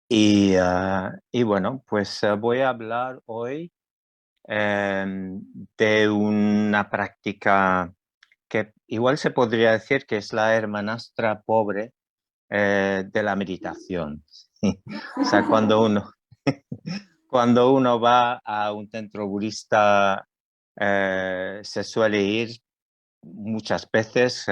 Y bueno, pues voy a hablar hoy de una práctica que igual se podría decir que es la hermanastra pobre de la meditación. O sea, cuando uno va a un centro budista, se suele ir muchas veces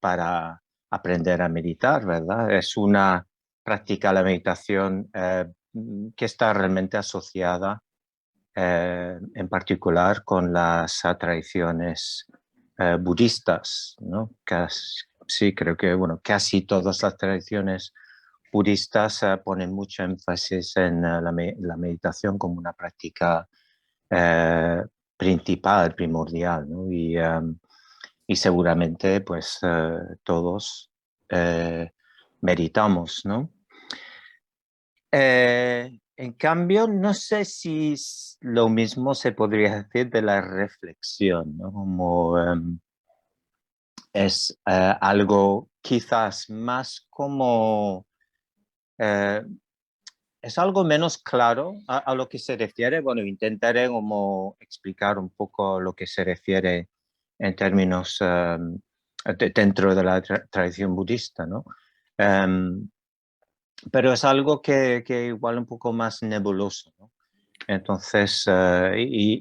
para aprender a meditar, ¿verdad? Es una práctica, la meditación, que está realmente asociada en particular con las tradiciones budistas, ¿no? Sí, creo que bueno, casi todas las tradiciones budistas ponen mucho énfasis en la meditación como una práctica eh, principal, primordial, ¿no? Y seguramente pues todos eh, meditamos, ¿no? En cambio, no sé si lo mismo se podría decir de la reflexión, ¿no? Como es algo quizás más como, eh, es algo menos claro a lo que se refiere. Bueno, intentaré como explicar un poco lo que se refiere en términos dentro de la tradición budista, ¿no? Em, pero es algo que igual un poco más nebuloso, ¿no? Entonces,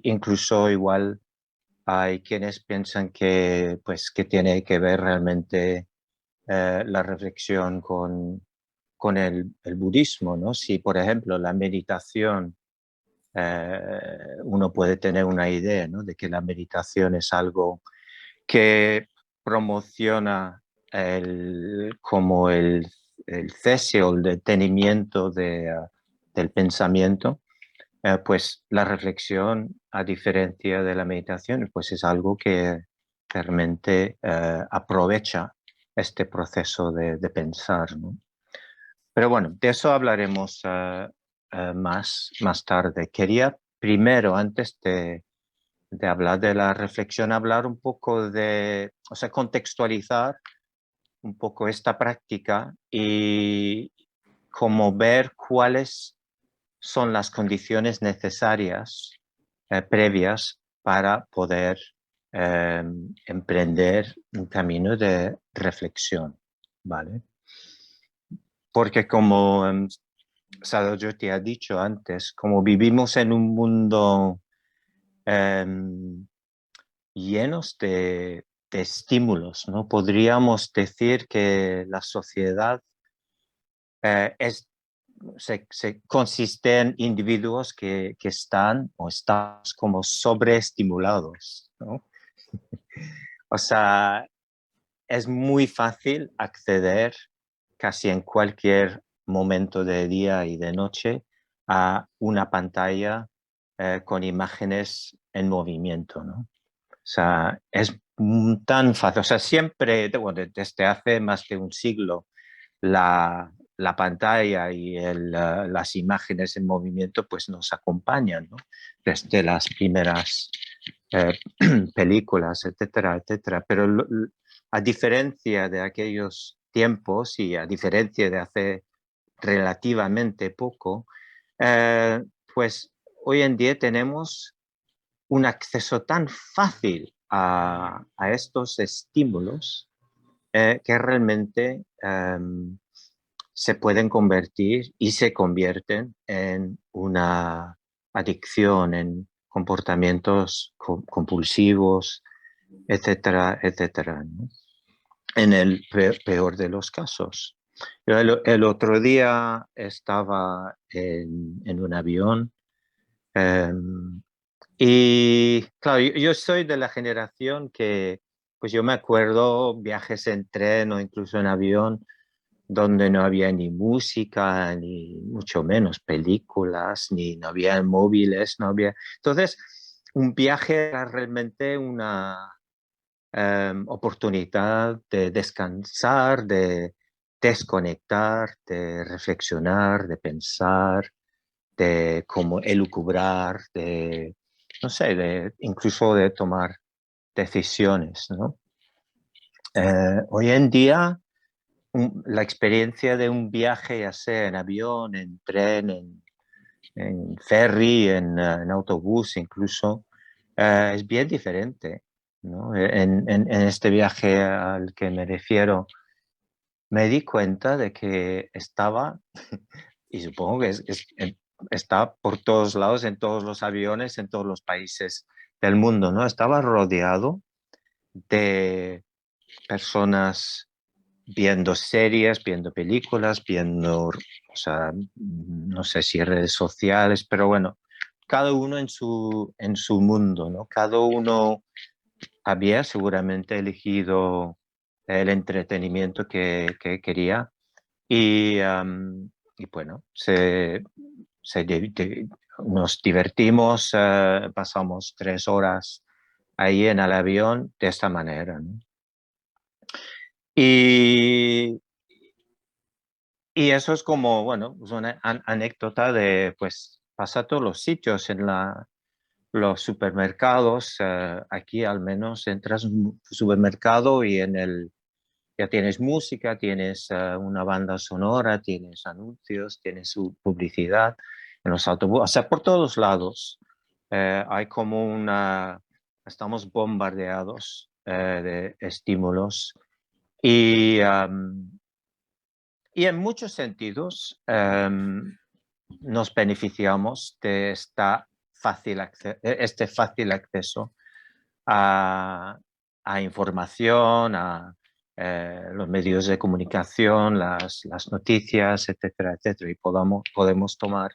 incluso igual hay quienes piensan que, pues, que tiene que ver realmente la reflexión con el budismo, ¿no? Si, por ejemplo, la meditación, uno puede tener una idea, ¿no? De que la meditación es algo que promociona como el cese o el detenimiento del pensamiento, pues la reflexión, a diferencia de la meditación, pues es algo que realmente aprovecha este proceso de pensar, ¿no? Pero bueno, de eso hablaremos más tarde. Quería primero, antes de hablar de la reflexión, hablar un poco o sea, contextualizar un poco esta práctica y como ver cuáles son las condiciones necesarias, previas para poder eh, emprender un camino de reflexión, ¿vale? Porque como Sadhguru te ha dicho antes, como vivimos en un mundo em, llenos de estímulos, ¿no? Podríamos decir que la sociedad eh, es, consiste en individuos que están o estamos como sobreestimulados, ¿no? O sea, es muy fácil acceder casi en cualquier momento de día y de noche a una pantalla con imágenes en movimiento, ¿no? O sea, es tan fácil. O sea, siempre, bueno, desde hace más de un siglo, la pantalla y las imágenes en movimiento pues nos acompañan, ¿no? Desde las primeras eh, películas, etcétera, etcétera. Pero a diferencia de aquellos tiempos y a diferencia de hace relativamente poco, eh, pues hoy en día tenemos un acceso tan fácil a estos estímulos que realmente se pueden convertir y se convierten en una adicción, en comportamientos compulsivos, etcétera, etcétera, ¿no? En el peor de los casos. Yo el otro día estaba en un avión. eh, y claro, yo soy de la generación que, pues yo me acuerdo viajes en tren o incluso en avión donde no había ni música, ni mucho menos películas, ni no había móviles, no había. Entonces, un viaje era realmente una oportunidad de descansar, de desconectar, de reflexionar, de pensar, de cómo elucubrar, de, no sé, incluso de tomar decisiones, ¿no? Hoy en día la experiencia de un viaje, ya sea en avión, en tren, en ferry, en autobús incluso, es bien diferente, ¿no? En este viaje al que me refiero, me di cuenta de que estaba, y supongo que está por todos lados, en todos los aviones, en todos los países del mundo, ¿no? Estaba rodeado de personas viendo series, viendo películas, viendo, o sea, no sé si redes sociales, pero bueno, cada uno en su mundo, ¿no? Cada uno había seguramente elegido el entretenimiento que quería y bueno, nos divertimos, pasamos 3 horas ahí en el avión de esta manera, ¿no? Y, y eso es como, bueno, es una anécdota de, pues, pasa a todos los sitios, los supermercados, aquí al menos entras en un supermercado y ya tienes música, tienes una banda sonora, tienes anuncios, tienes su publicidad en los autobuses, o sea, por todos lados hay como estamos bombardeados de estímulos y, y en muchos sentidos nos beneficiamos de este fácil acceso a, a información, a los medios de comunicación, las noticias, etcétera, etcétera. Y podemos tomar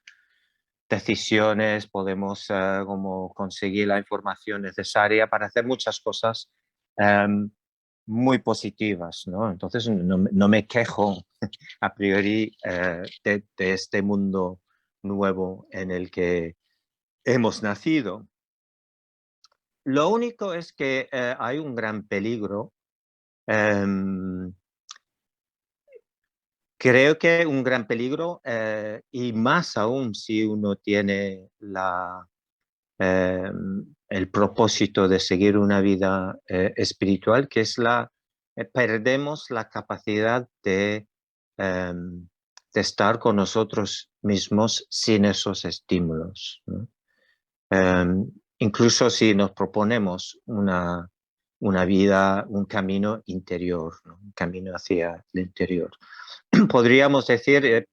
decisiones, podemos como conseguir la información necesaria para hacer muchas cosas em, muy positivas, ¿no? Entonces no me quejo a priori de este mundo nuevo en el que hemos nacido. Lo único es que hay un gran peligro. em, Creo que un gran peligro y más aún si uno tiene el propósito de seguir una vida espiritual, que es perdemos la capacidad de estar con nosotros mismos sin esos estímulos, ¿no? Incluso si nos proponemos una vida, un camino interior, ¿no? Un camino hacia el interior. Podríamos decir,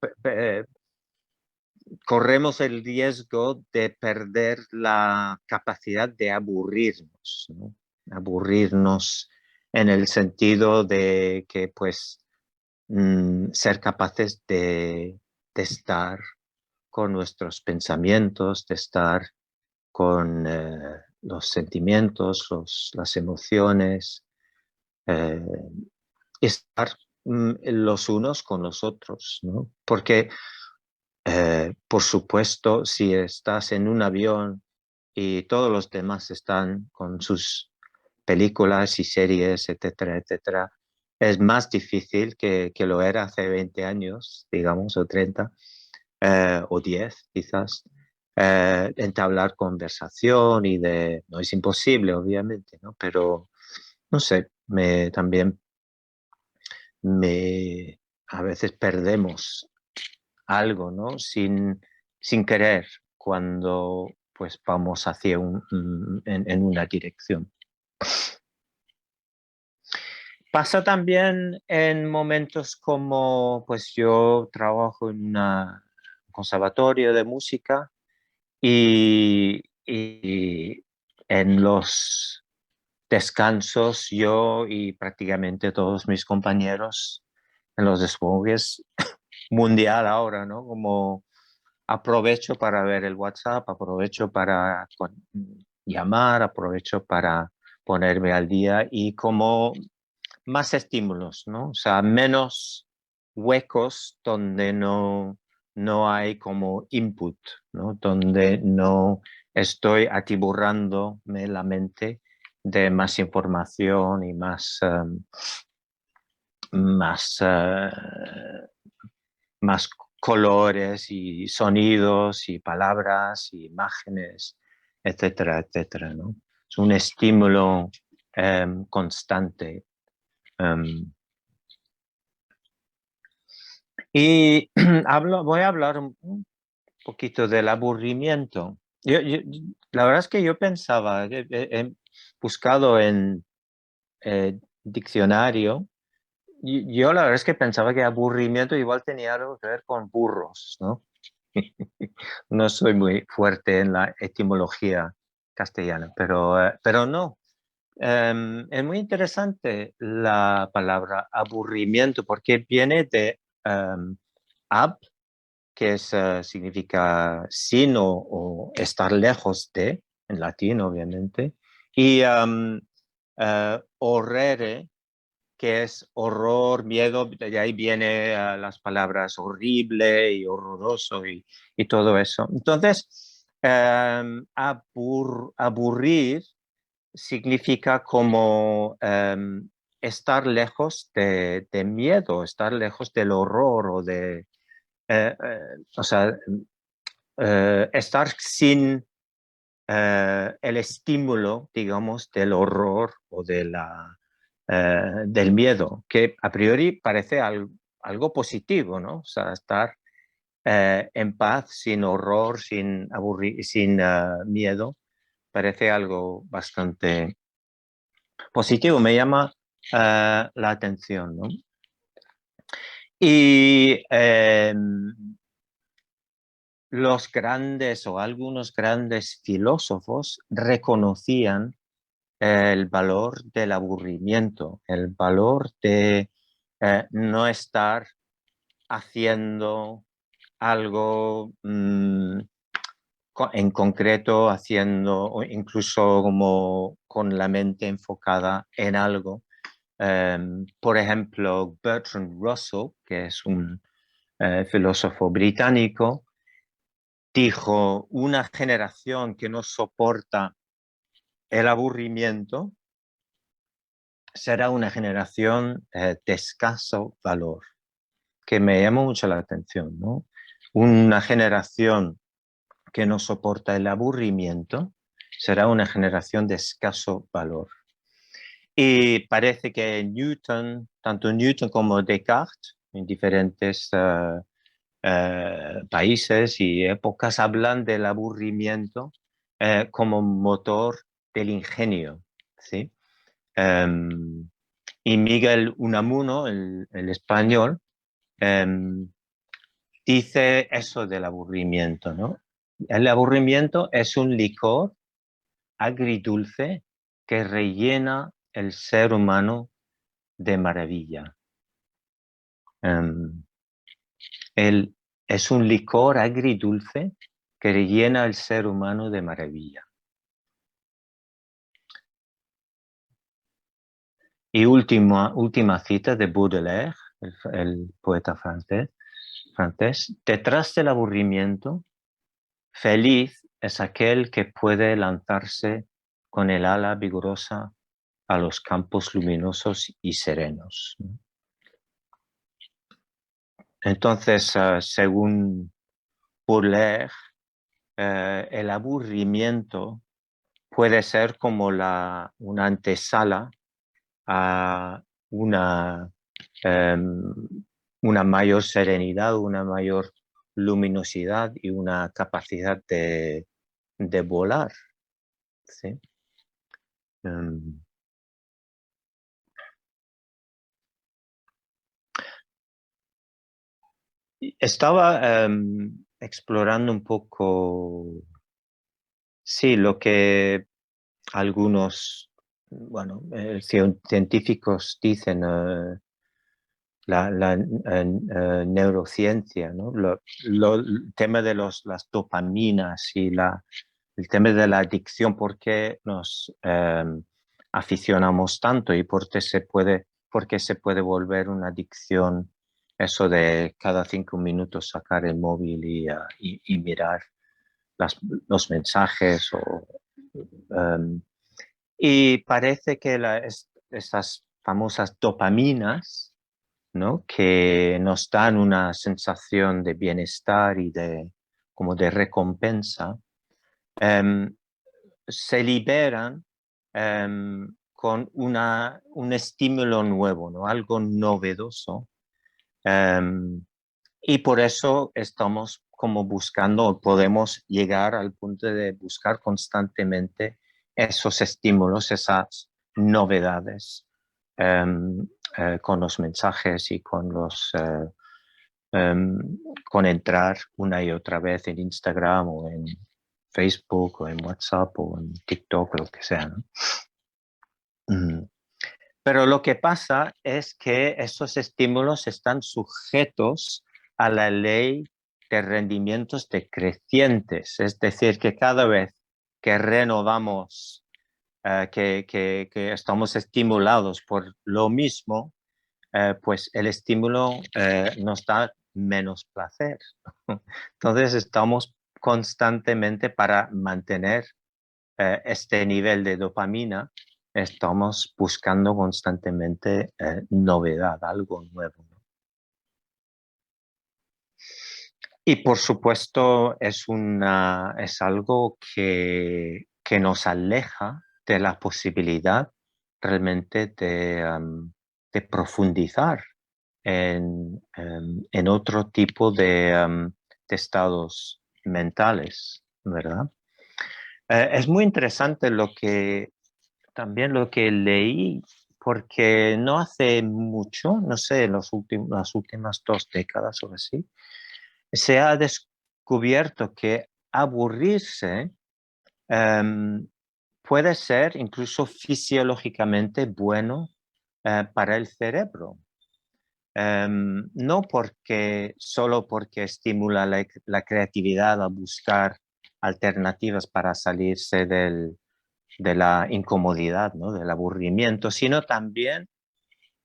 corremos el riesgo de perder la capacidad de aburrirnos, ¿no? Aburrirnos en el sentido de que, pues, ser capaces de estar con nuestros pensamientos, de estar con los sentimientos, las emociones, eh, estar los unos con los otros, ¿no? Porque, por supuesto, si estás en un avión y todos los demás están con sus películas y series, etcétera, etcétera, es más difícil que lo era hace 20 años, digamos, o 30, o 10 quizás, entablar conversación no es imposible, obviamente, ¿no? Pero, no sé, también a veces perdemos algo, ¿no? Sin querer cuando pues vamos hacia en una dirección. Pasa también en momentos como, pues yo trabajo en un conservatorio de música y en los descansos yo y prácticamente todos mis compañeros en los desfogues mundial ahora, ¿no? Como aprovecho para ver el WhatsApp, aprovecho para llamar, aprovecho para ponerme al día y como más estímulos, ¿no? O sea, menos huecos donde no hay como input, ¿no? Donde no estoy atiborrándome la mente de más información y más, más colores y sonidos y palabras y imágenes, etcétera, etcétera, ¿no? Es un estímulo constante. Um, Y voy a hablar un poquito del aburrimiento. La verdad es que yo pensaba, he buscado en diccionario, yo la verdad es que pensaba que aburrimiento igual tenía algo que ver con burros, ¿no? No soy muy fuerte en la etimología castellana, pero no. Es muy interesante la palabra aburrimiento porque viene de ab, que significa sin o estar lejos de, en latín obviamente, y horrere, que es horror, miedo, de ahí viene las palabras horrible y horroroso y todo eso. Entonces, aburrir significa como estar lejos de miedo, estar lejos del horror eh, eh, o sea, estar sin el estímulo, digamos, del horror o del miedo, que a priori parece algo positivo, ¿no? O sea, estar en paz, sin horror, sin miedo, parece algo bastante positivo, me llama la atención, ¿no? Y los grandes o algunos grandes filósofos reconocían el valor del aburrimiento, el valor de no estar haciendo algo en concreto, haciendo o incluso como con la mente enfocada en algo. Por ejemplo, Bertrand Russell, que es un filósofo británico, dijo, una generación que no soporta el aburrimiento será una generación de escaso valor, que me llama mucho la atención, ¿no? Una generación que no soporta el aburrimiento será una generación de escaso valor. Y parece que Newton, tanto Newton como Descartes, en diferentes países y épocas, hablan del aburrimiento como motor del ingenio, ¿sí? Um, y Miguel Unamuno, el español, um, dice eso del aburrimiento, ¿no? El aburrimiento es un licor agridulce que rellena el ser humano de maravilla. Um, es un licor agridulce que rellena el ser humano de maravilla. Y última cita de Baudelaire, el poeta francés. Detrás del aburrimiento, feliz es aquel que puede lanzarse con el ala vigorosa a los campos luminosos y serenos. Entonces, según Baudelaire, el aburrimiento puede ser como una antesala a em, una mayor serenidad, una mayor luminosidad y una capacidad de volar. ¿Sí? Em, Estaba explorando un poco, sí, lo que algunos, bueno, científicos dicen, neurociencia, ¿no? El tema de las dopaminas y el tema de la adicción, por qué nos aficionamos tanto y por qué se puede volver una adicción eso de cada 5 minutos sacar el móvil y mirar los mensajes. Um, y parece que estas famosas dopaminas, ¿no? Que nos dan una sensación de bienestar y como de recompensa, em, se liberan con un estímulo nuevo, ¿no? Algo novedoso, em, Y por eso estamos como buscando, podemos llegar al punto de buscar constantemente esos estímulos, esas novedades con los mensajes y em, con entrar una y otra vez en Instagram o en Facebook o en WhatsApp o en TikTok, lo que sea, ¿no? Mm. Pero lo que pasa es que esos estímulos están sujetos a la ley de rendimientos decrecientes, es decir, que cada vez que renovamos, que estamos estimulados por lo mismo, pues el estímulo nos da menos placer. Entonces estamos constantemente para mantener este nivel de dopamina, estamos buscando constantemente novedad, algo nuevo, ¿no? Y por supuesto es algo que nos aleja de la posibilidad realmente de profundizar en otro tipo de estados mentales, ¿verdad? Es muy interesante también lo que leí, porque no hace mucho, no sé, las últimas 2 décadas o así, se ha descubierto que aburrirse em, puede ser incluso fisiológicamente bueno para el cerebro. No solo porque estimula la creatividad a buscar alternativas para salirse de la incomodidad, ¿no? Del aburrimiento, sino también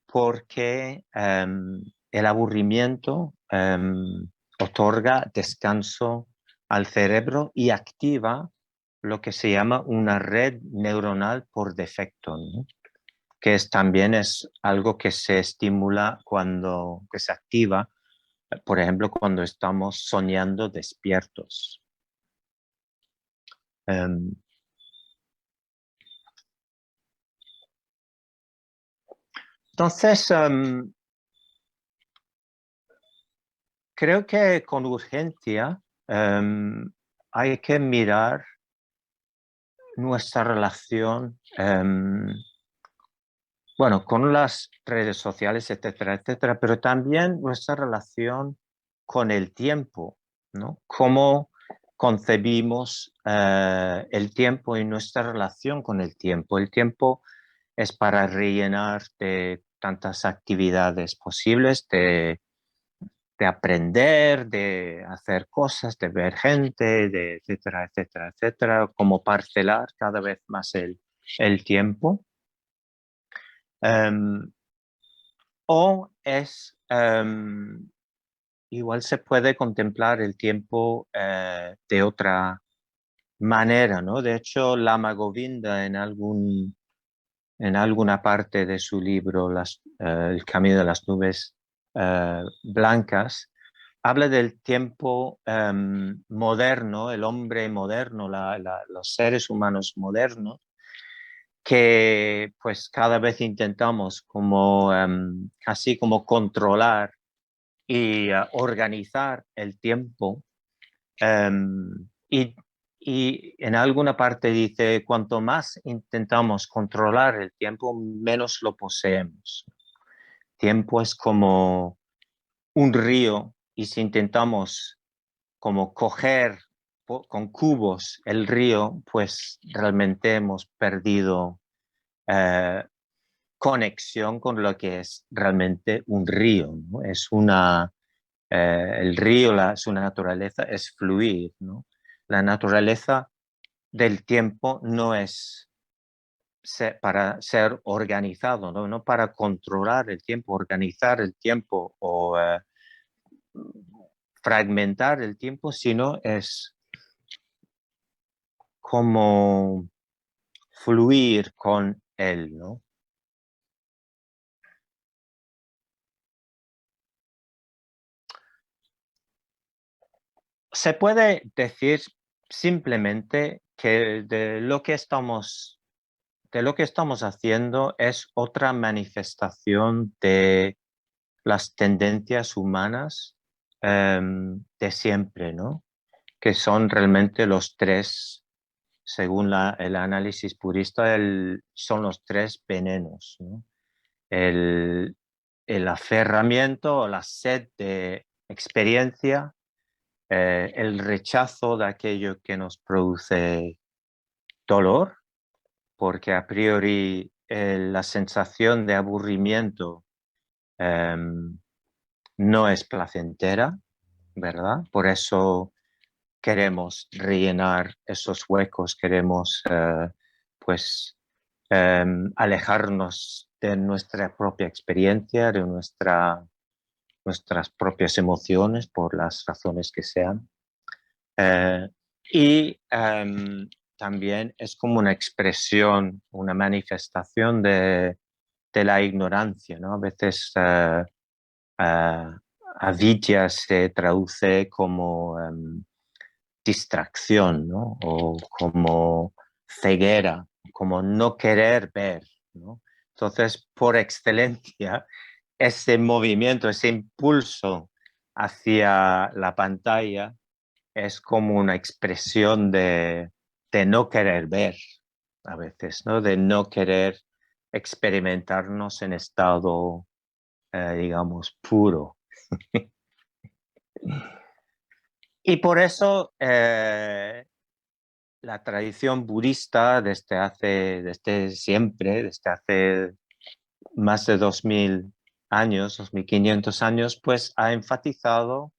porque el aburrimiento otorga descanso al cerebro y activa lo que se llama una red neuronal por defecto, ¿no? También es algo que se estimula que se activa, por ejemplo, cuando estamos soñando despiertos. Em, entonces, creo que con urgencia hay que mirar nuestra relación, bueno, con las redes sociales, etcétera, etcétera, pero también nuestra relación con el tiempo, ¿no? Cómo concebimos el tiempo y nuestra relación con el tiempo. El tiempo es para rellenar de tantas actividades posibles, de aprender, de hacer cosas, de ver gente, de etcétera, etcétera, etcétera, como parcelar cada vez más el tiempo. Em, o igual se puede contemplar el tiempo de otra manera, ¿no? De hecho, Lama Govinda en alguna parte de su libro El camino de las nubes blancas, habla del tiempo moderno, el hombre moderno, los seres humanos modernos, que pues cada vez intentamos como así como controlar y organizar el tiempo. Y, y en alguna parte dice, cuanto más intentamos controlar el tiempo, menos lo poseemos. Tiempo es como un río y si intentamos como coger con cubos el río, pues realmente hemos perdido eh, conexión con lo que es realmente un río, ¿no? El río, su naturaleza es fluir, ¿no? La naturaleza del tiempo no es para ser organizado, ¿no? No para controlar el tiempo, organizar el tiempo o fragmentar el tiempo, sino es como fluir con él, ¿no? Se puede decir simplemente que de lo que estamos haciendo es otra manifestación de las tendencias humanas de siempre, ¿no? Que son realmente los tres, según el análisis purista, son los tres venenos, ¿no? El, el aferramiento o la sed de experiencia, el rechazo de aquello que nos produce dolor, porque a priori la sensación de aburrimiento no es placentera, ¿verdad? Por eso queremos rellenar esos huecos, queremos pues alejarnos de nuestra propia experiencia, de nuestras propias emociones, por las razones que sean. Eh, y también es como una expresión, una manifestación de la ignorancia, ¿no? A veces avidya se traduce como distracción, ¿no? O como ceguera, como no querer ver, ¿no? Entonces, por excelencia, ese movimiento, ese impulso hacia la pantalla es como una expresión de no querer ver a veces, ¿no? De no querer experimentarnos en estado, digamos, puro. Y por eso la tradición budista desde siempre, desde hace más de 2000 años, 2500 años, pues ha enfatizado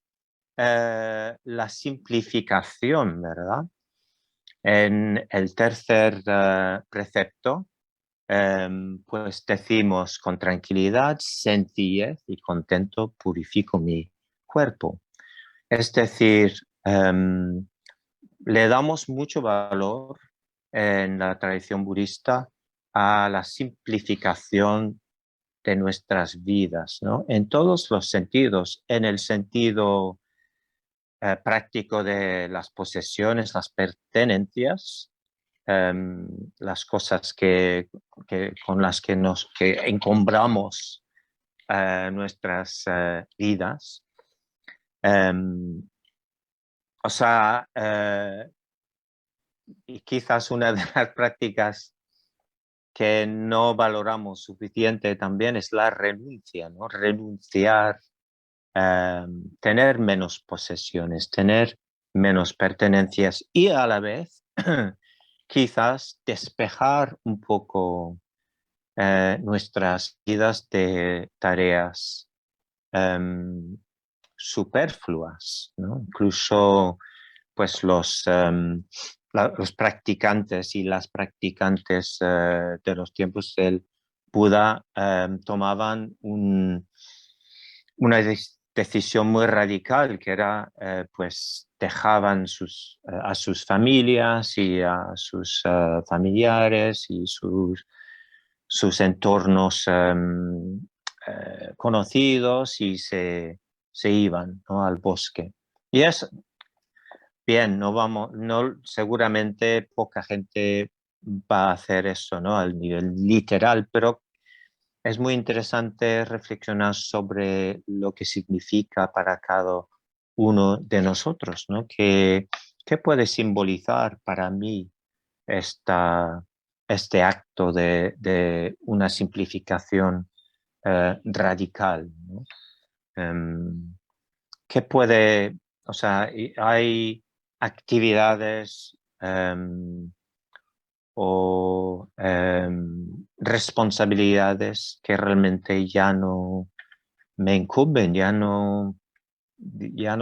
la simplificación, ¿verdad? En el tercer precepto, pues decimos con tranquilidad, sencillez y contento purifico mi cuerpo. Es decir, le damos mucho valor en la tradición budista a la simplificación de nuestras vidas, ¿no? En todos los sentidos, en el sentido práctico de las posesiones, las pertenencias, las cosas con las que encombramos nuestras vidas. O sea, y quizás una de las prácticas que no valoramos suficiente también es la renuncia, ¿no? Renunciar, tener menos posesiones, tener menos pertenencias y a la vez quizás despejar un poco nuestras vidas de tareas superfluas, ¿no? Incluso pues los practicantes y las practicantes de los tiempos del Buda tomaban una decisión muy radical, que era pues dejaban a sus familias y a sus familiares y sus entornos conocidos y se iban, ¿no? Al bosque. Y es bien, no vamos, no, seguramente poca gente va a hacer eso, ¿no? Al nivel literal, pero es muy interesante reflexionar sobre lo que significa para cada uno de nosotros, ¿no? ¿Qué puede simbolizar para mí este acto de una simplificación radical, ¿no? Em, ¿Qué puede, o sea, hay actividades o responsabilidades que realmente ya no me incumben, ya no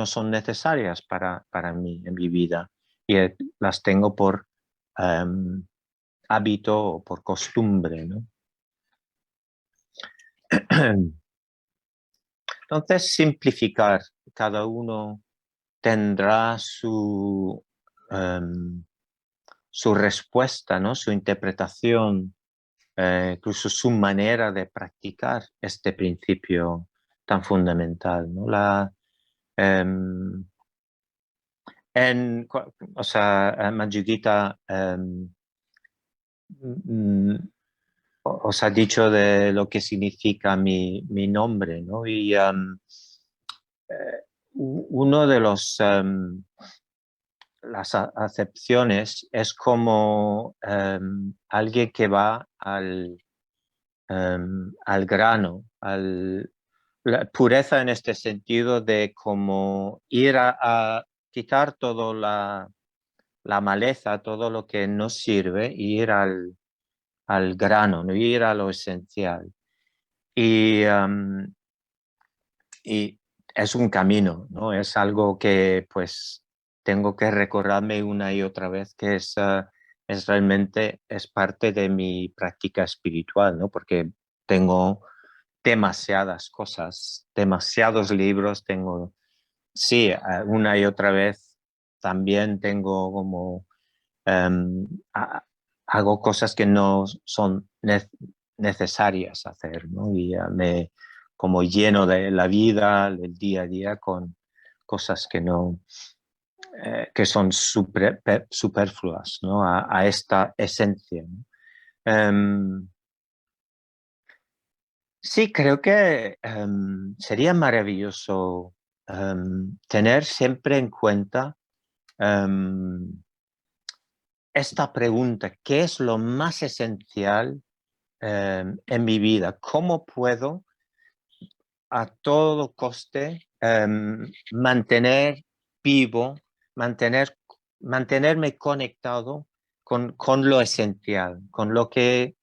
son necesarias para mí en mi vida y las tengo por em, hábito o por costumbre, ¿no? Entonces, simplificar, cada uno tendrá su respuesta, ¿no? Su interpretación, incluso su manera de practicar este principio tan fundamental, ¿no? Em, o sea, Majid Gita mm, os ha dicho de lo que significa mi nombre, ¿no? Y uno de las acepciones es como alguien que va al grano, la pureza en este sentido de como ir a quitar toda la maleza, todo lo que no sirve, y ir al grano, ¿no? Ir a lo esencial. Y es un camino, ¿no? Es algo que pues tengo que recordarme una y otra vez que es realmente es parte de mi práctica espiritual, ¿no? Porque tengo demasiadas cosas, demasiados libros, tengo, sí, una y otra vez también tengo como, em, ha- hago cosas que no son necesarias hacer, ¿no? Y me como lleno de la vida, del día a día con cosas que no, que son superfluas, ¿no? A esta esencia, ¿no? Em, sí, creo que sería maravilloso tener siempre en cuenta em, esta pregunta: ¿qué es lo más esencial en mi vida? ¿Cómo puedo a todo coste mantener vivo, mantenerme conectado con lo esencial, con lo que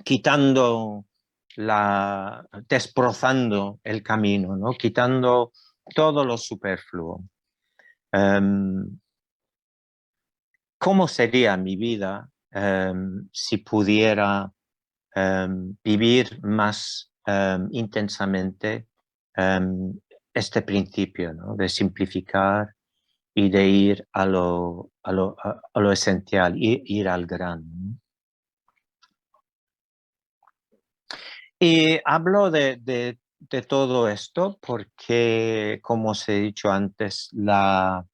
quitando destrozando el camino, ¿no? Quitando todo lo superfluo. Em, ¿Cómo sería mi vida si pudiera vivir más intensamente este principio, ¿no? De simplificar y de ir a lo esencial, ir al grano, ¿no? Y hablo de todo esto porque, como os he dicho antes, la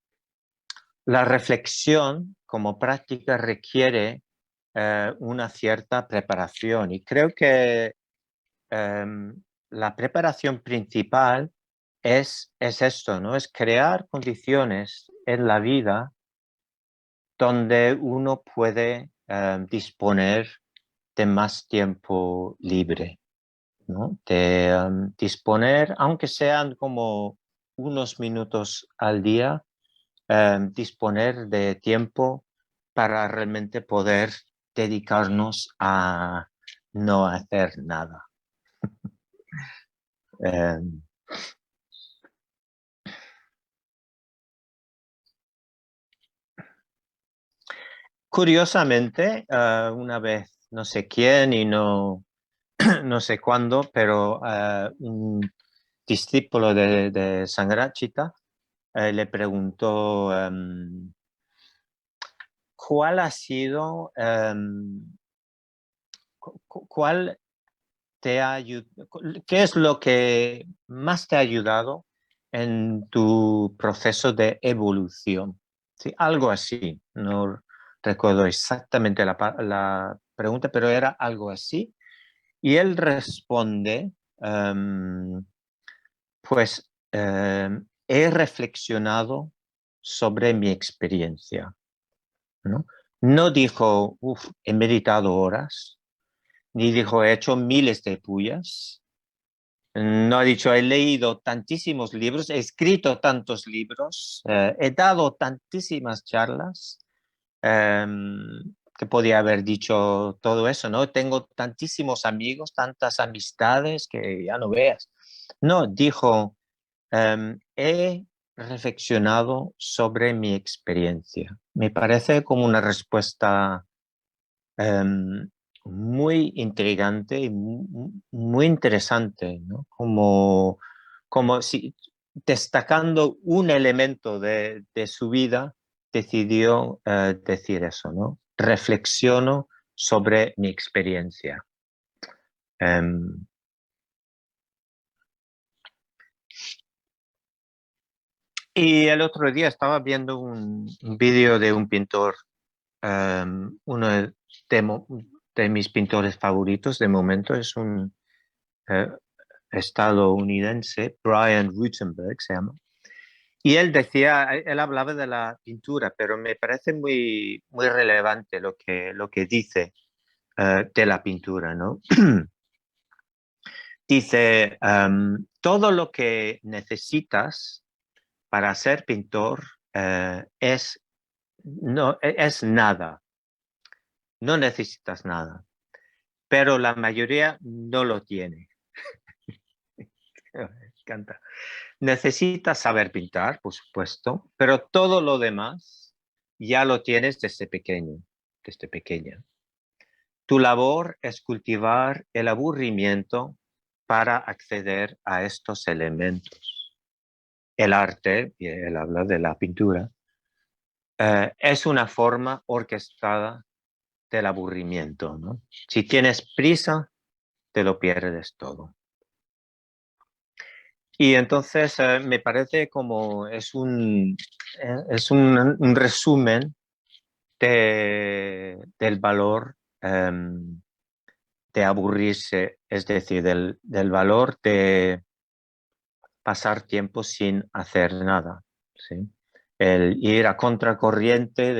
reflexión como práctica requiere una cierta preparación, y creo que la preparación principal es esto, ¿no? Es crear condiciones en la vida donde uno puede disponer de más tiempo libre, ¿no? De disponer, aunque sean como unos minutos al día, disponer de tiempo para realmente poder dedicarnos a no hacer nada. Em, Curiosamente, una vez, no sé quién y no, no sé cuándo, pero un discípulo de Sangharakshita le preguntó cuál ha sido, cuál te ha qué es lo que más te ha ayudado en tu proceso de evolución. Sí, algo así. No recuerdo exactamente la pregunta, pero era algo así. Y él responde, pues he reflexionado sobre mi experiencia, ¿no? No dijo, "Uf, he meditado horas", ni dijo, he hecho miles de puyas. No ha dicho, he leído tantísimos libros, he escrito tantos libros, he dado tantísimas charlas, que podía haber dicho todo eso, ¿no? Tengo tantísimos amigos, tantas amistades que ya no veas. No, dijo, he reflexionado sobre mi experiencia. Me parece como una respuesta em, muy intrigante y muy interesante, ¿no? Como si destacando un elemento de su vida decidió decir eso, ¿no? Reflexiono sobre mi experiencia. Em, y el otro día estaba viendo un vídeo de un pintor, uno de mis pintores favoritos de momento es un eh, estadounidense, Brian Rutenberg se llama, Y él decía, él hablaba de la pintura, pero me parece muy, muy relevante lo que dice de la pintura, ¿no? Dice, todo lo que necesitas para ser pintor es nada, no necesitas nada, pero la mayoría no lo tiene. Me encanta. Necesitas saber pintar, por supuesto, pero todo lo demás ya lo tienes desde pequeño, desde pequeña. Tu labor es cultivar el aburrimiento para acceder a estos elementos. El arte, y él habla de la pintura, es una forma orquestada del aburrimiento, ¿no? Si tienes prisa, te lo pierdes todo. Y entonces me parece como es un resumen del valor de aburrirse, es decir, del valor de pasar tiempo sin hacer nada, ¿sí? El ir a contracorriente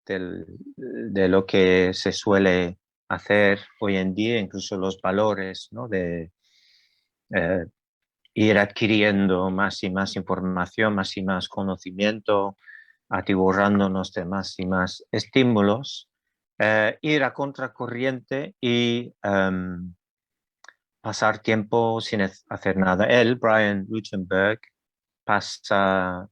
de lo que se suele hacer hoy en día, incluso los valores, ¿no? De eh, ir adquiriendo más y más información, más y más conocimiento, atiborrándonos de más y más estímulos, ir a contracorriente y pasar tiempo sin hacer nada. Él, Brian Rutenberg, pasa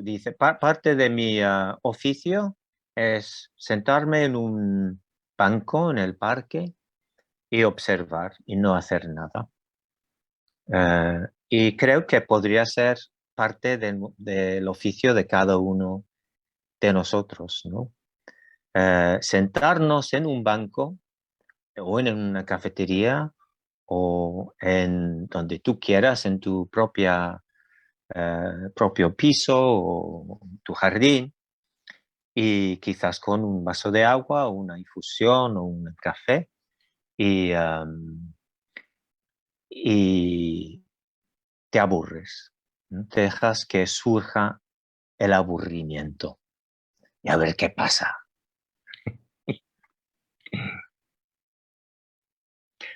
dice, parte de mi oficio es sentarme en un banco en el parque y observar y no hacer nada. Y creo que podría ser parte del oficio de cada uno de nosotros, ¿no? Sentarnos en un banco o en una cafetería o en donde tú quieras, en tu propio piso o tu jardín, y quizás con un vaso de agua o una infusión o un café y te aburres, ¿no? Te dejas que surja el aburrimiento y a ver qué pasa.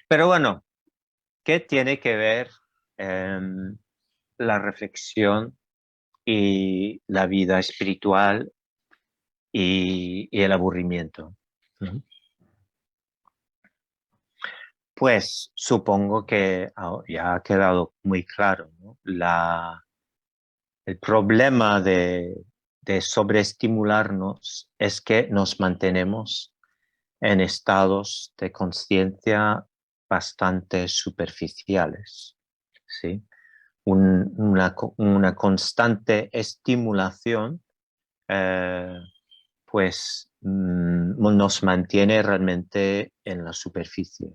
Pero bueno, ¿qué tiene que ver em, la reflexión y la vida espiritual y el aburrimiento? ¿No? Pues supongo que ya ha quedado muy claro, ¿no? El problema de sobreestimularnos es que nos mantenemos en estados de conciencia bastante superficiales, ¿sí? Una constante estimulación pues nos mantiene realmente en la superficie.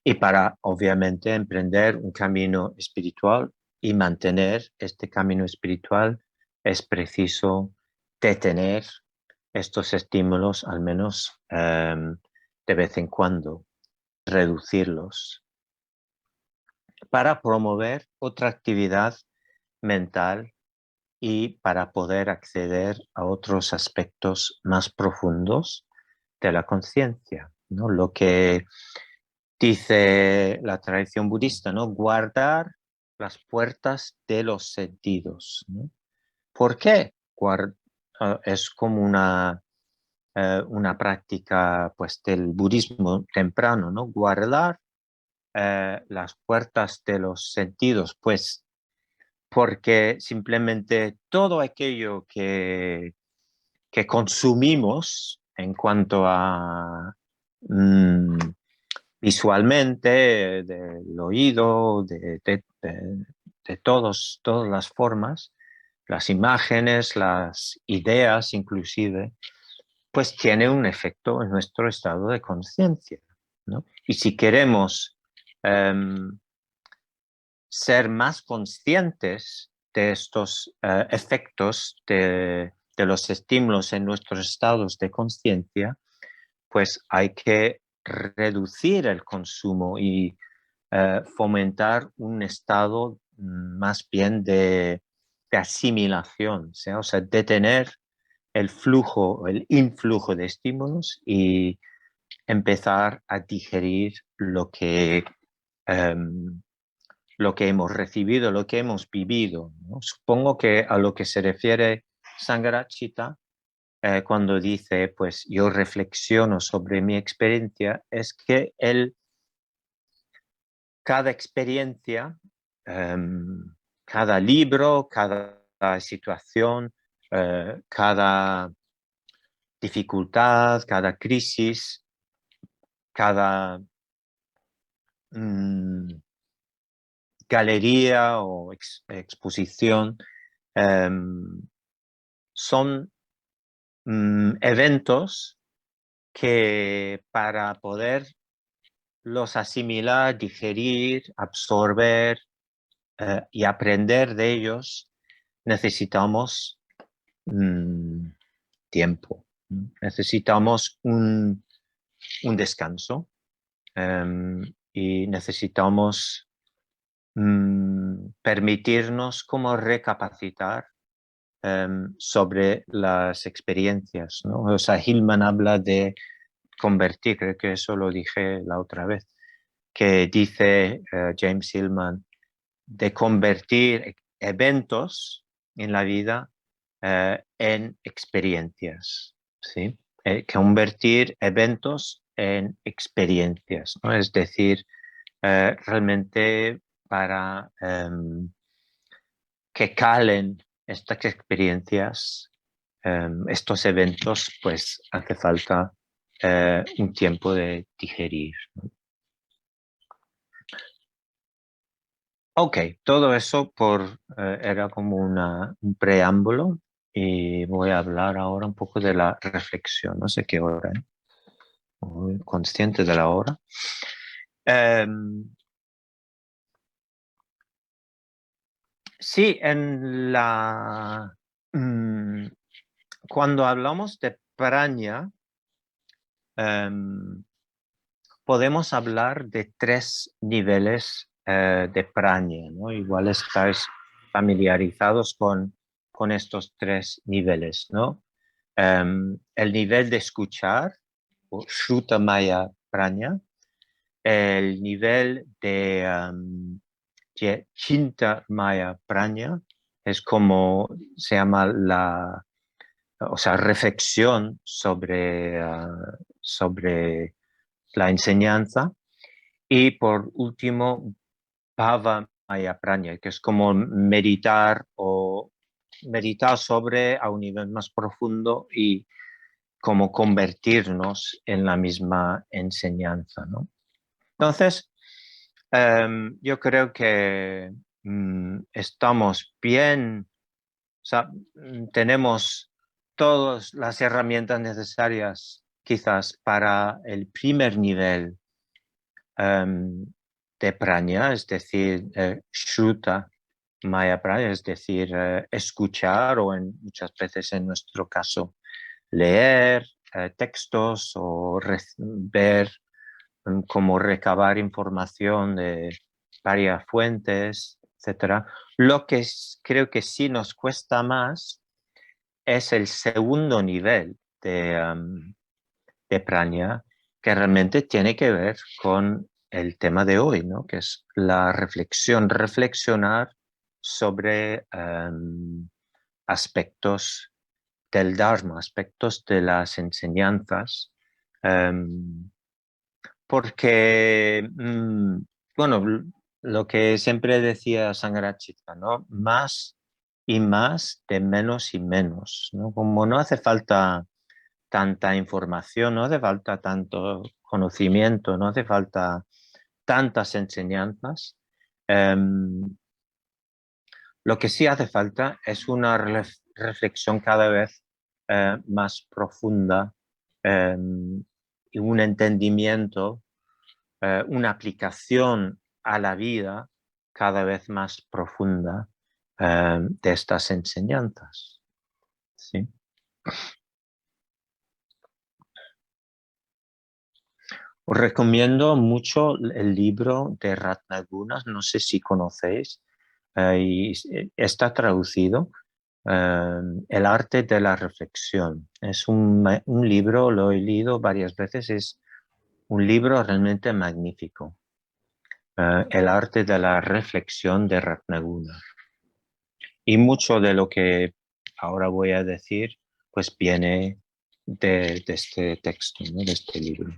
Y para, obviamente, emprender un camino espiritual y mantener este camino espiritual es preciso detener estos estímulos, al menos de vez en cuando, reducirlos, para promover otra actividad mental y para poder acceder a otros aspectos más profundos de la conciencia, ¿no? Lo que dice la tradición budista, ¿no? Guardar las puertas de los sentidos, ¿no? ¿Por qué? Es como una práctica pues, del budismo temprano, ¿no? Guardar las puertas de los sentidos, pues porque simplemente todo aquello que consumimos en cuanto a mm, visualmente, del oído, de todas las formas, las imágenes, las ideas inclusive, pues tiene un efecto en nuestro estado de conciencia, ¿no? Y si queremos em, ser más conscientes de estos efectos de los estímulos en nuestros estados de conciencia, pues hay que reducir el consumo y fomentar un estado más bien de asimilación, ¿sí? O sea, detener el flujo, el influjo de estímulos y empezar a digerir lo que hemos recibido, lo que hemos vivido, ¿no? Supongo que a lo que se refiere Sangharakshita cuando dice, pues yo reflexiono sobre mi experiencia, es que cada experiencia, cada libro, cada situación, cada dificultad, cada crisis, cada galería o exposición, son eventos que para poder los asimilar, digerir, absorber y aprender de ellos, necesitamos tiempo, necesitamos un descanso y necesitamos permitirnos como recapacitar sobre las experiencias, ¿no? O sea, Hillman habla de convertir, creo que eso lo dije la otra vez, que dice James Hillman, de convertir eventos en la vida en experiencias, ¿sí? Convertir eventos en experiencias, ¿no? Es decir, realmente para que calen estas experiencias, estos eventos, pues hace falta un tiempo de digerir, ¿no? Ok, todo eso era como un preámbulo y voy a hablar ahora un poco de la reflexión. No sé qué hora, ¿eh? Muy consciente de la hora. Em, sí, mm, cuando hablamos de praña, em, podemos hablar de tres niveles de praña, ¿no? Igual estáis familiarizados con estos tres niveles, ¿no? El nivel de escuchar, o Shruta Maya Praña, el nivel de Chinta Maya Praña, es como se llama o sea, reflexión sobre la enseñanza. Y por último, Bhava Maya Praña, que es como meditar o meditar sobre a un nivel más profundo y como convertirnos en la misma enseñanza, ¿no? Entonces, yo creo que estamos bien, o sea, tenemos todas las herramientas necesarias quizás para el primer nivel de praña, es decir, shruta maya praña, es decir, escuchar o muchas veces en nuestro caso leer textos o ver cómo recabar información de varias fuentes, etcétera. Lo que creo que sí nos cuesta más es el segundo nivel de praña, que realmente tiene que ver con el tema de hoy, ¿no? Que es la reflexión, reflexionar sobre aspectos del Dharma, aspectos de las enseñanzas, porque, bueno, lo que siempre decía Sangharakshita, ¿no? Más y más de menos y menos, ¿no? Como no hace falta tanta información, no hace falta tanto conocimiento, no hace falta tantas enseñanzas. Lo que sí hace falta es una reflexión cada vez más profunda y un entendimiento, una aplicación a la vida cada vez más profunda de estas enseñanzas. ¿Sí? Os recomiendo mucho el libro de Ratnagunas, no sé si conocéis, y está traducido. El arte de la reflexión. Es un libro, lo he leído varias veces, es un libro realmente magnífico. El arte de la reflexión de Ratnaguna. Y mucho de lo que ahora voy a decir, pues viene de este texto, ¿no? De este libro.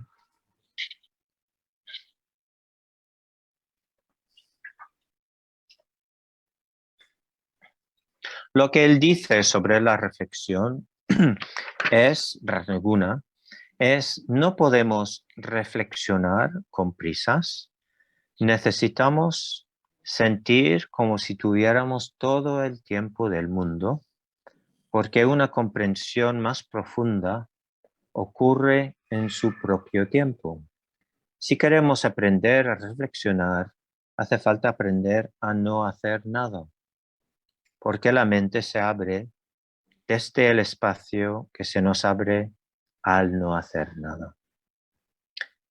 Lo que él dice sobre la reflexión es, Ratnaguna, es no podemos reflexionar con prisas, necesitamos sentir como si tuviéramos todo el tiempo del mundo, porque una comprensión más profunda ocurre en su propio tiempo. Si queremos aprender a reflexionar, hace falta aprender a no hacer nada, porque la mente se abre desde el espacio que se nos abre al no hacer nada.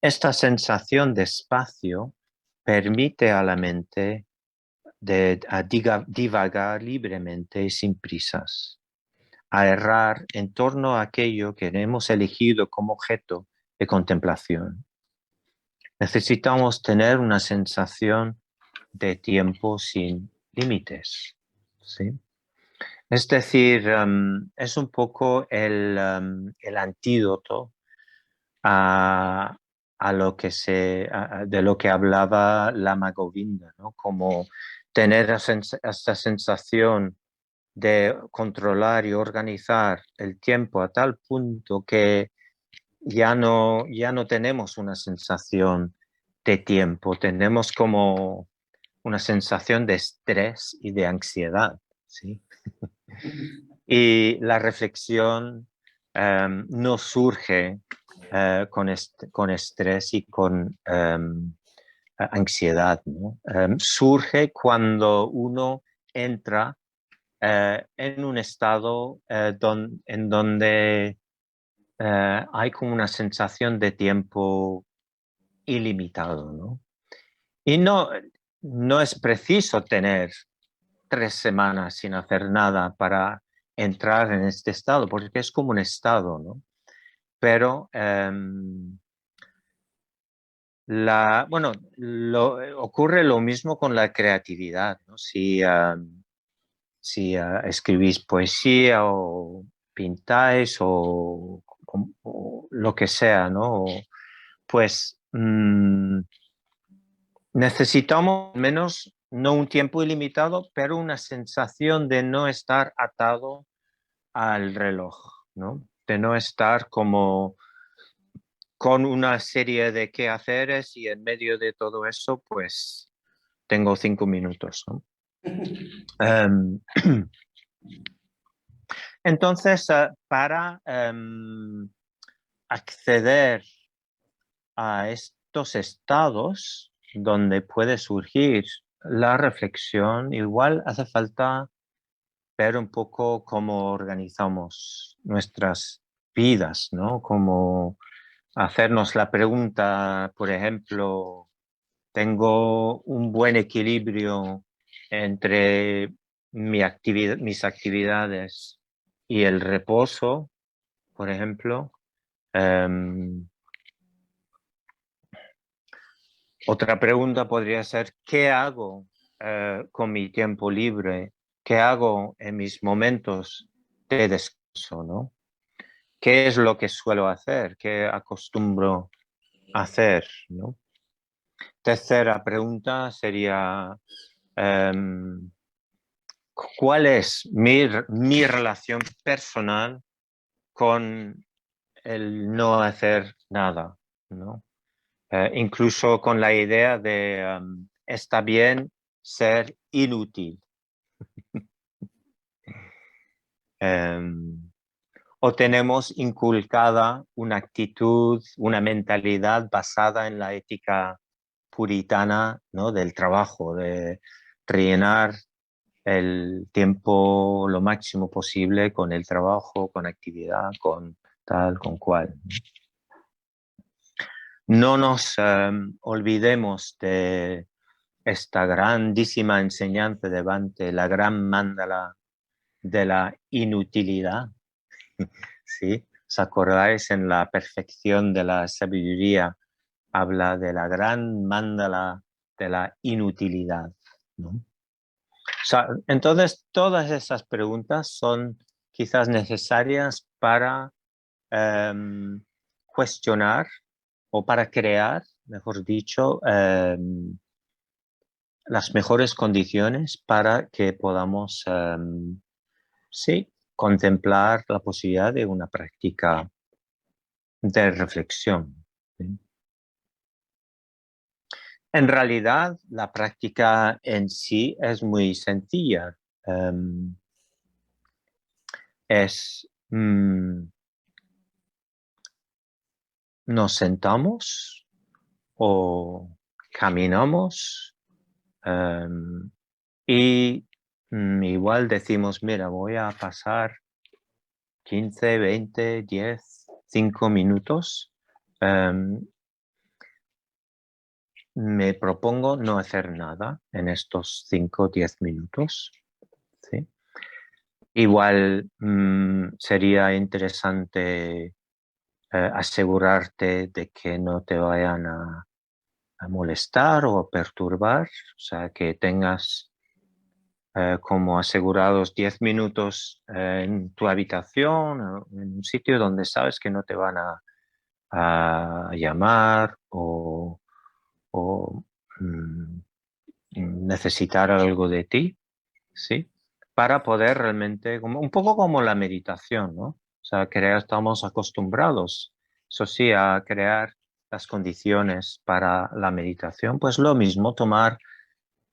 Esta sensación de espacio permite a la mente divagar libremente y sin prisas, a errar en torno a aquello que hemos elegido como objeto de contemplación. Necesitamos tener una sensación de tiempo sin límites, ¿sí? Es decir, es un poco el antídoto a lo que de lo que hablaba Lama Govinda, ¿no? Como tener esta sensación de controlar y organizar el tiempo a tal punto que ya no tenemos una sensación de tiempo, tenemos como una sensación de estrés y de ansiedad, ¿sí? Y la reflexión no surge con estrés y con ansiedad, ¿no? Surge cuando uno entra en un estado en donde hay como una sensación de tiempo ilimitado, ¿no? Y no es preciso tener 3 semanas sin hacer nada para entrar en este estado, porque es como un estado, ¿no? Pero bueno, ocurre lo mismo con la creatividad, ¿no? Si escribís poesía o pintáis o lo que sea, ¿no? Pues necesitamos al menos no un tiempo ilimitado, pero una sensación de no estar atado al reloj, ¿no? De no estar como con una serie de quehaceres y en medio de todo eso, pues tengo 5 minutos, ¿no? Entonces, para acceder a estos estados donde puede surgir la reflexión, igual hace falta ver un poco cómo organizamos nuestras vidas, ¿no? Como hacernos la pregunta, por ejemplo, ¿tengo un buen equilibrio entre mis actividades y el reposo, por ejemplo? Otra pregunta podría ser, ¿qué hago con mi tiempo libre? ¿Qué hago en mis momentos de descanso, ¿no? ¿Qué es lo que suelo hacer? ¿Qué acostumbro a hacer, ¿no? Tercera pregunta sería, ¿cuál es mi relación personal con el no hacer nada, ¿no? Incluso con la idea de está bien ser inútil. O tenemos inculcada una actitud, una mentalidad basada en la ética puritana, ¿no? Del trabajo, de rellenar el tiempo lo máximo posible con el trabajo, con actividad, con tal, con cual. No nos olvidemos de esta grandísima enseñanza delante, la gran mandala de la inutilidad. ¿Sí? ¿Os acordáis en la perfección de la sabiduría? Habla de la gran mandala de la inutilidad, ¿no? O sea, entonces, todas esas preguntas son quizás necesarias para cuestionar o para crear, mejor dicho, las mejores condiciones para que podamos, sí, contemplar la posibilidad de una práctica de reflexión. ¿Sí? En realidad, la práctica en sí es muy sencilla. Em, es, nos sentamos o caminamos y igual decimos, mira, voy a pasar 15, 20, 10, 5 minutos. Me propongo no hacer nada en estos 5 o 10 minutos. ¿Sí? Igual sería interesante asegurarte de que no te vayan a molestar o a perturbar, o sea, que tengas como asegurados 10 minutos en tu habitación, o en un sitio donde sabes que no te van a llamar o necesitar algo de ti, ¿sí? Para poder realmente, como, un poco como la meditación, ¿no? O sea, estamos acostumbrados, eso sí, a crear las condiciones para la meditación, pues lo mismo, tomar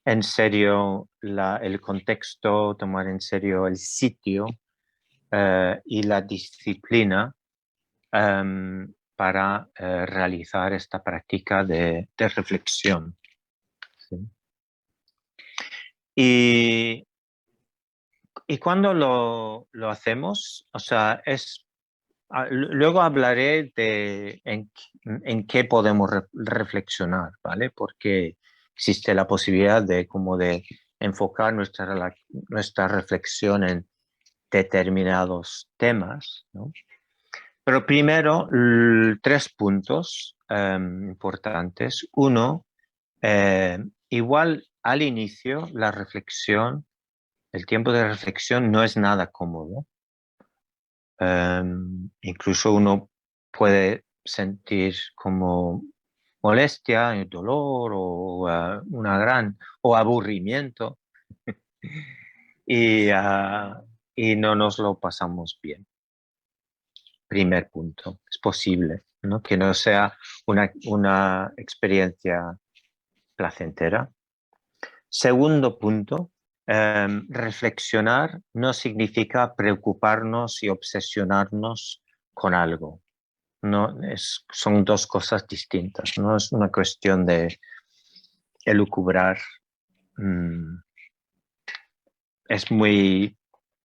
en serio el contexto, tomar en serio el sitio y la disciplina para realizar esta práctica de reflexión. ¿Sí? Y cuando lo hacemos, o sea, luego hablaré de en qué podemos reflexionar, ¿vale? Porque existe la posibilidad de como de enfocar nuestra reflexión en determinados temas, ¿no? Pero primero, 3 puntos importantes. Uno, igual al inicio, la reflexión, el tiempo de reflexión no es nada cómodo. Incluso uno puede sentir como molestia, dolor o o aburrimiento y no nos lo pasamos bien. Primer punto, es posible, ¿no? Que no sea una experiencia placentera. Segundo punto, reflexionar no significa preocuparnos y obsesionarnos con algo. No, son 2 cosas distintas, no es una cuestión de elucubrar. Es muy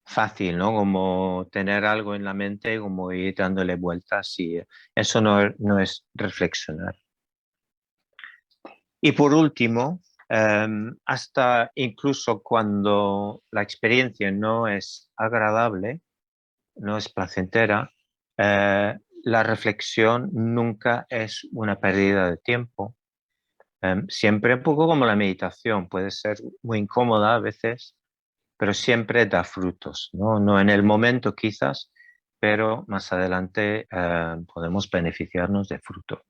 fácil, ¿no? Como tener algo en la mente, como ir dándole vueltas y eso no es reflexionar. Y por último, hasta incluso cuando la experiencia no es agradable, no es placentera, la reflexión nunca es una pérdida de tiempo. Siempre un poco como la meditación, puede ser muy incómoda a veces, pero siempre da frutos, ¿no? No en el momento quizás, pero más adelante podemos beneficiarnos de frutos.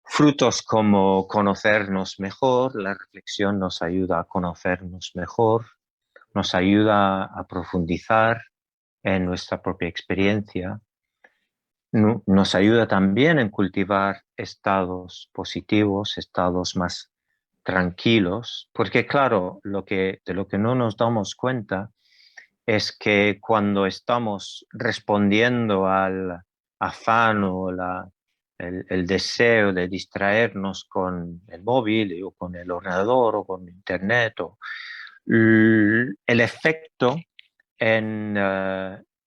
Frutos como conocernos mejor, la reflexión nos ayuda a conocernos mejor, nos ayuda a profundizar en nuestra propia experiencia, nos ayuda también en cultivar estados positivos, estados más tranquilos, porque claro, de lo que no nos damos cuenta es que cuando estamos respondiendo al afán o el deseo de distraernos con el móvil o con el ordenador o con internet, el efecto en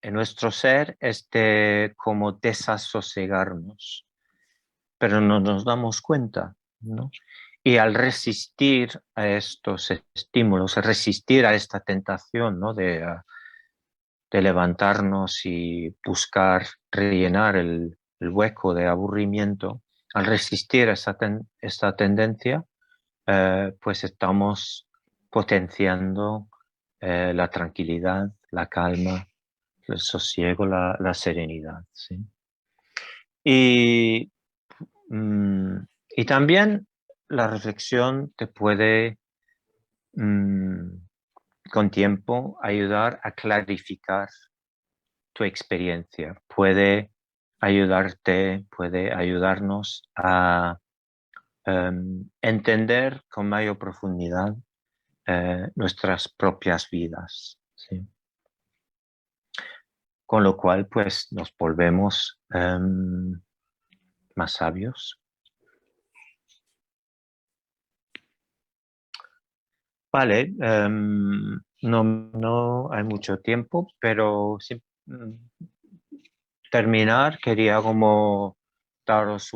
nuestro ser es de como desasosegarnos, pero no nos damos cuenta, ¿no? Y al resistir a estos estímulos, resistir a esta tentación, ¿no? de levantarnos y buscar rellenar el hueco de aburrimiento, al resistir esta tendencia, pues estamos potenciando la tranquilidad, la calma, el sosiego, la serenidad. ¿Sí? Y, mm, y también la reflexión te puede, mm, con tiempo, ayudar a clarificar tu experiencia. Puede ayudarte, puede ayudarnos a entender con mayor profundidad nuestras propias vidas. ¿Sí? Con lo cual, pues, nos volvemos más sabios. Vale, no hay mucho tiempo, pero terminar, quería como daros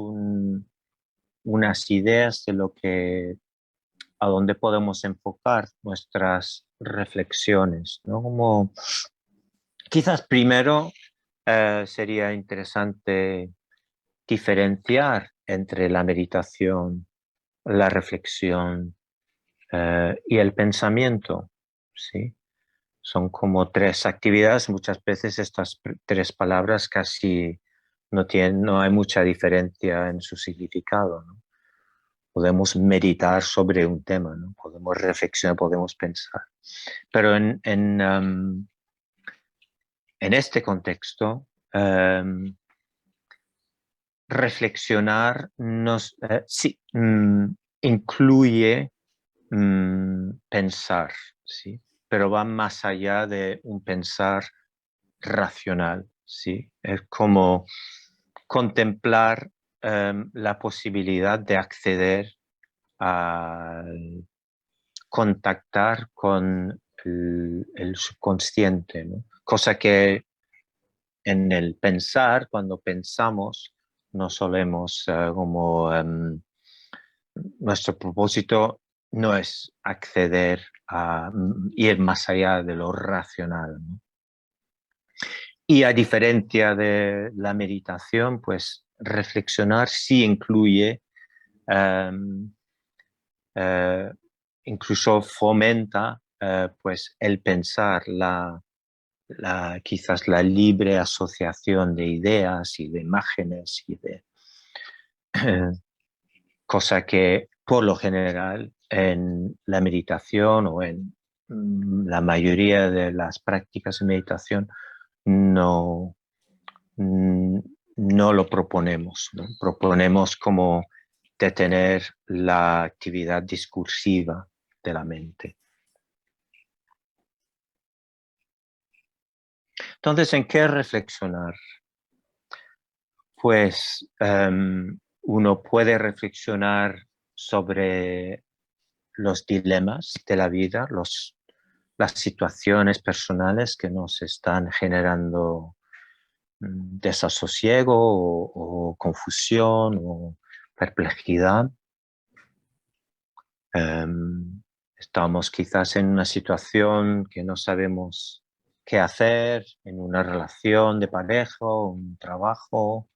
unas ideas de a dónde podemos enfocar nuestras reflexiones, ¿no? Como quizás primero sería interesante diferenciar entre la meditación, la reflexión y el pensamiento, ¿sí? Son como tres actividades. Muchas veces estas tres palabras casi no hay mucha diferencia en su significado, ¿no? Podemos meditar sobre un tema, ¿no? Podemos reflexionar, podemos pensar. Pero en este contexto, reflexionar sí, incluye pensar, ¿sí? Pero va más allá de un pensar racional, ¿sí? Es como contemplar la posibilidad de acceder a contactar con el subconsciente, ¿no? Cosa que en el pensar, cuando pensamos, no solemos nuestro propósito no es acceder a ir más allá de lo racional, ¿no? Y a diferencia de la meditación, pues reflexionar sí incluye, um, uh, incluso fomenta pues el pensar, quizás la libre asociación de ideas y de imágenes y de cosa que por lo general en la meditación o en la mayoría de las prácticas de meditación no, no lo proponemos, ¿no? Proponemos como detener la actividad discursiva de la mente. Entonces, ¿en qué reflexionar? Pues uno puede reflexionar sobre los dilemas de la vida, las situaciones personales que nos están generando desasosiego o confusión o perplejidad. Estamos quizás en una situación que no sabemos qué hacer, en una relación de pareja o un trabajo,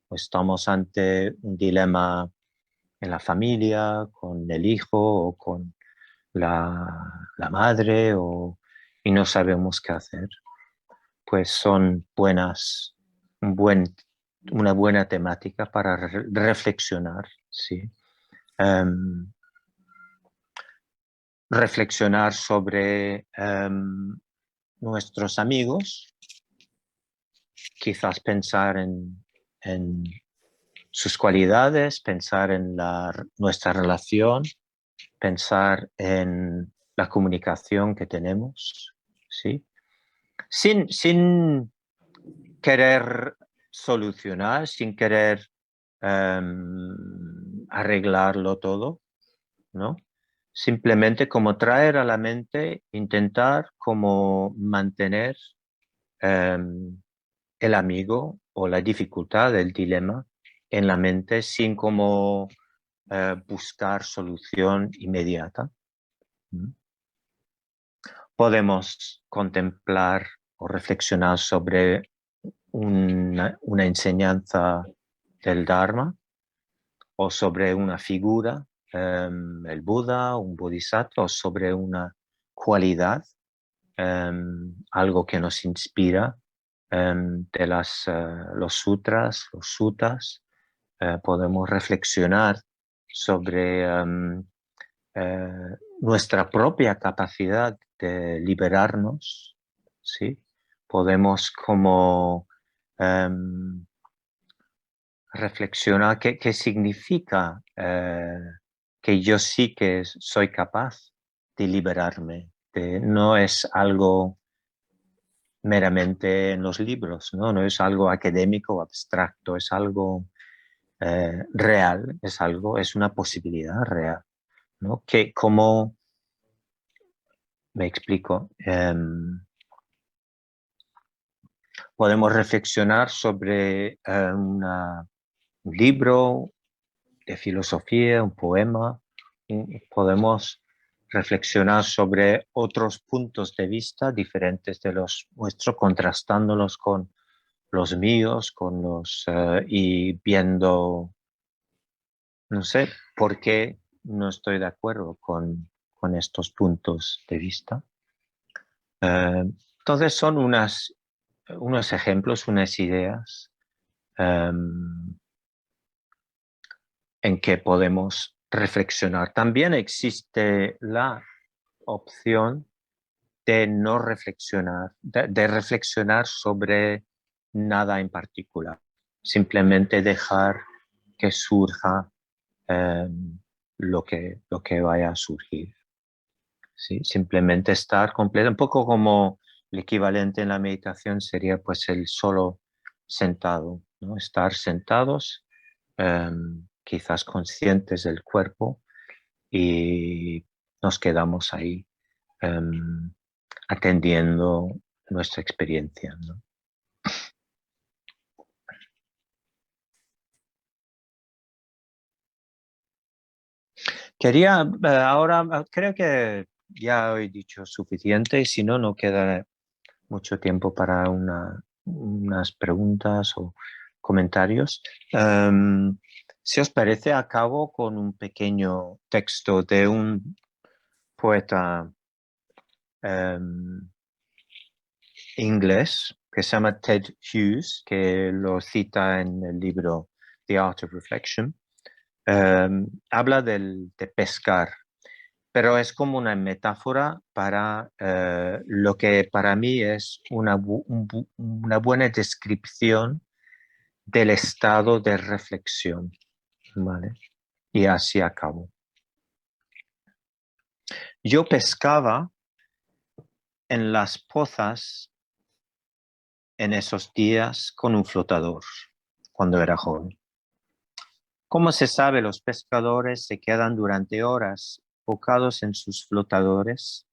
o estamos ante un dilema en la familia, con el hijo o con la madre, y no sabemos qué hacer. Pues son un buen, una buena temática para reflexionar, ¿sí? Reflexionar sobre nuestros amigos, quizás pensar en sus cualidades, pensar en nuestra relación, pensar en la comunicación que tenemos, ¿sí? Sin querer solucionar, sin querer arreglarlo todo, ¿no? Simplemente como traer a la mente, intentar como mantener el amigo o la dificultad, el dilema en la mente sin como buscar solución inmediata. Podemos contemplar o reflexionar sobre una enseñanza del Dharma o sobre una figura, el Buda, un bodhisattva, o sobre una cualidad, algo que nos inspira de los sutras, los suttas. Podemos reflexionar sobre nuestra propia capacidad de liberarnos, ¿sí? Podemos como reflexionar qué significa que yo sí que soy capaz de liberarme. No es algo meramente en los libros, ¿no? No es algo académico o abstracto, es algo real, es una posibilidad real, ¿no? Que como me explico, podemos reflexionar sobre un libro de filosofía, un poema, podemos reflexionar sobre otros puntos de vista diferentes de los nuestros, contrastándolos con los míos, y viendo, no sé, por qué no estoy de acuerdo con estos puntos de vista. Entonces son unos ejemplos, unas ideas en que podemos reflexionar. También existe la opción de no reflexionar, de reflexionar sobre nada en particular. Simplemente dejar que surja lo que vaya a surgir. ¿Sí? Simplemente estar completo, un poco como el equivalente en la meditación sería pues el solo sentado, ¿no? Estar sentados, quizás conscientes del cuerpo, y nos quedamos ahí atendiendo nuestra experiencia, ¿no? Ahora creo que ya he dicho suficiente, y si no, no queda mucho tiempo para unas preguntas o comentarios. Si os parece, acabo con un pequeño texto de un poeta inglés que se llama Ted Hughes, que lo cita en el libro The Art of Reflection. Habla de pescar, pero es como una metáfora para lo que para mí es una buena descripción del estado de reflexión, ¿vale? Y así acabo. Yo pescaba en las pozas en esos días con un flotador cuando era joven. Como se sabe, los pescadores se quedan durante horas enfocados en sus flotadores.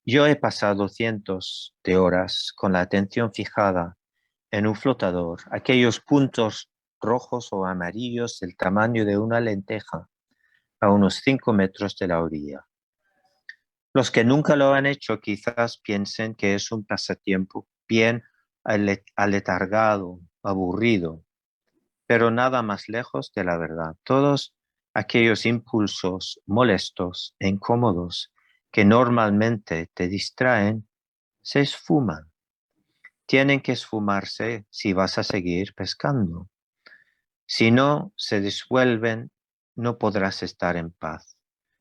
Yo he pasado cientos de horas con la atención fijada en un flotador, aquellos puntos rojos o amarillos del tamaño de una lenteja a unos 5 metros de la orilla. Los que nunca lo han hecho quizás piensen que es un pasatiempo bien aletargado, aburrido, pero nada más lejos de la verdad. Todos aquellos impulsos molestos e incómodos que normalmente te distraen se esfuman. Tienen que esfumarse si vas a seguir pescando. Si no se disuelven, no podrás estar en paz.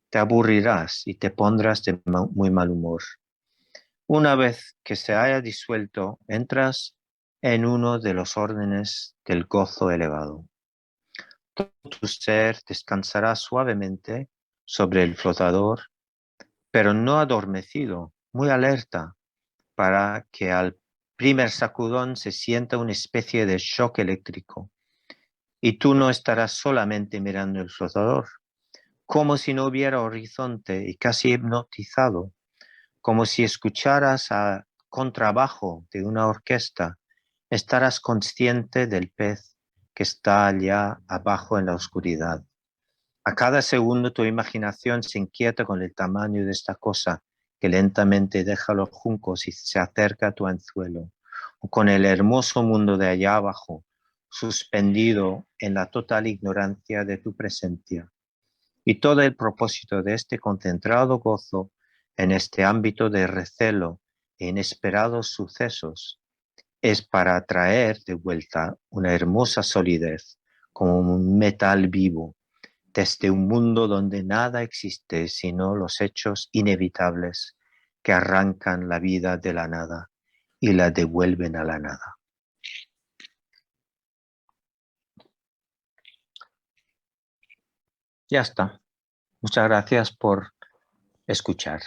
Te aburrirás y te pondrás de muy mal humor. Una vez que se haya disuelto, entras en uno de los órdenes del gozo elevado. Todo tu ser descansará suavemente sobre el flotador, pero no adormecido, muy alerta, para que al primer sacudón se sienta una especie de shock eléctrico. Y tú no estarás solamente mirando el flotador, como si no hubiera horizonte, y casi hipnotizado, como si escucharas a contrabajo de una orquesta, estarás consciente del pez que está allá abajo en la oscuridad. A cada segundo tu imaginación se inquieta con el tamaño de esta cosa que lentamente deja los juncos y se acerca a tu anzuelo, o con el hermoso mundo de allá abajo, suspendido en la total ignorancia de tu presencia. Y todo el propósito de este concentrado gozo en este ámbito de recelo e inesperados sucesos es para traer de vuelta una hermosa solidez como un metal vivo desde un mundo donde nada existe sino los hechos inevitables que arrancan la vida de la nada y la devuelven a la nada. Ya está. Muchas gracias por escuchar.